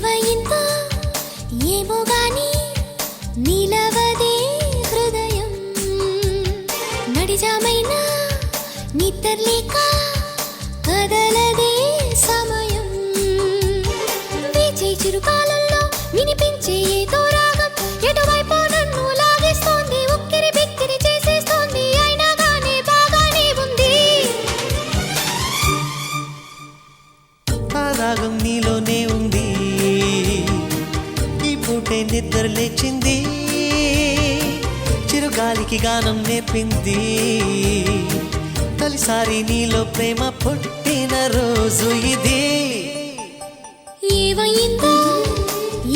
ఏవైందో ఏమో గాని నిలవదే హృదయం నడిజామైనా నిద్రలేక కదలదే సమయం వీచే చిరుకాలంలో వినిపించే ఏదో రాగం ఎటువైపో నన్ను లాగేస్తోంది ఉక్కిరి బిక్కిరి చేసేస్తోంది అయినా గానీ బాగానే ఉంది ఆ రాగం నీలోనే ఉంది ఈ పూటే నిద్ర లేచింది చిరుగాలికి గానం నేర్పింది తొలిసారి నీలో ప్రేమ పుట్టిన రోజు ఇది ఏవైందో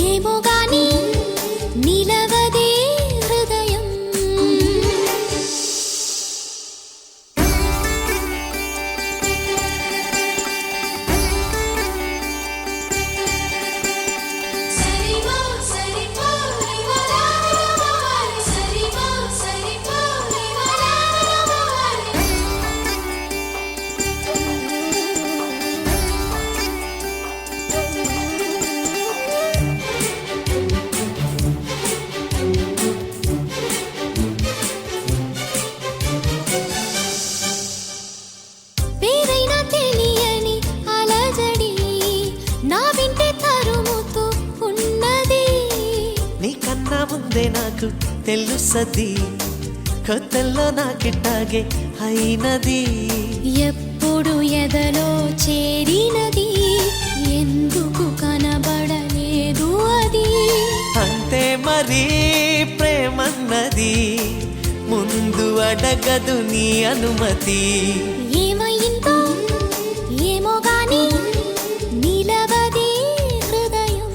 ఏమో గాని నిలవదే హృదయం పేరైనా తెలియని అలజడి నా వింటే తరుముతూ ఉన్నది నీకన్నా ముందే నాకు తెలుసది కొత్తల్లో నాకిట్టాగే అయినది ఎప్పుడు ఎదలో చేరినది ఎందుకు కనబడలేదు అది అంతే మరి ప్రేమన్నది ముందు అడగదు నీ అనుమతి ఏమైందో ఏమో గాని నిలవదే హృదయం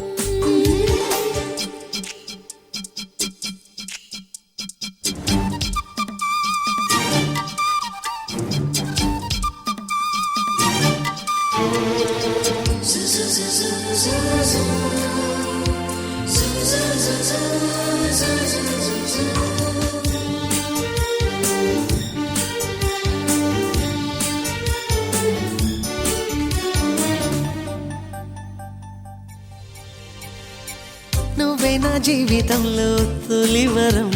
నువ్వే నా జీవితంలో తొలివరం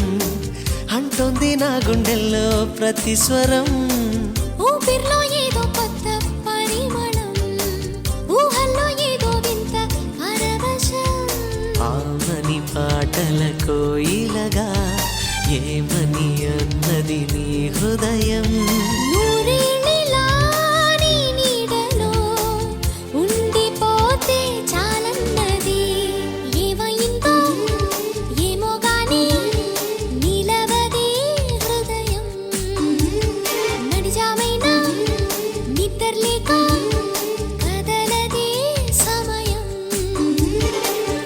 అంటోంది నా గుండెల్లో ప్రతి స్వరం ఊపిరిలో ఏదో కొత్త పరిమళం ఊహల్లో ఏదో వింత పరవశం ఆమని పాటల కోయిలగా ఏమని అన్నది నీ హృదయం నూరేళ్ళిలా నీ నీడలో ఉండిపోతే చాలన్నది ఏమైందో ఏమో గాని నిలవదే హృదయం నడిజామైనా నిద్రలేక కదలదే సమయం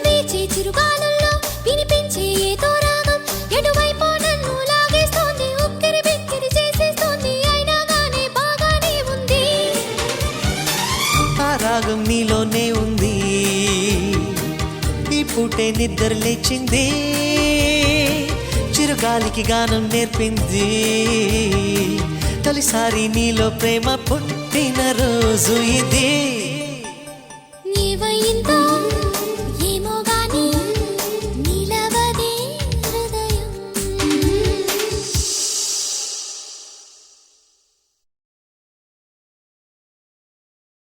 వీచే చిరుగాలుల్లో వినిపించే ఏదో రాగం ఎటువైపో నన్ను లాగేస్తోంది ఉక్కిరి బిక్కిరి చేసేస్తోంది అయినా గానీ బాగానే ఉంది ఆ రాగం నీలోనే ఉంది ఈ పూటే నిద్ర లేచింది చిరుగాలికి గానం నేర్పింది తొలిసారి నీలో ప్రేమ పుట్టిన రోజు ఇది ఏవైందో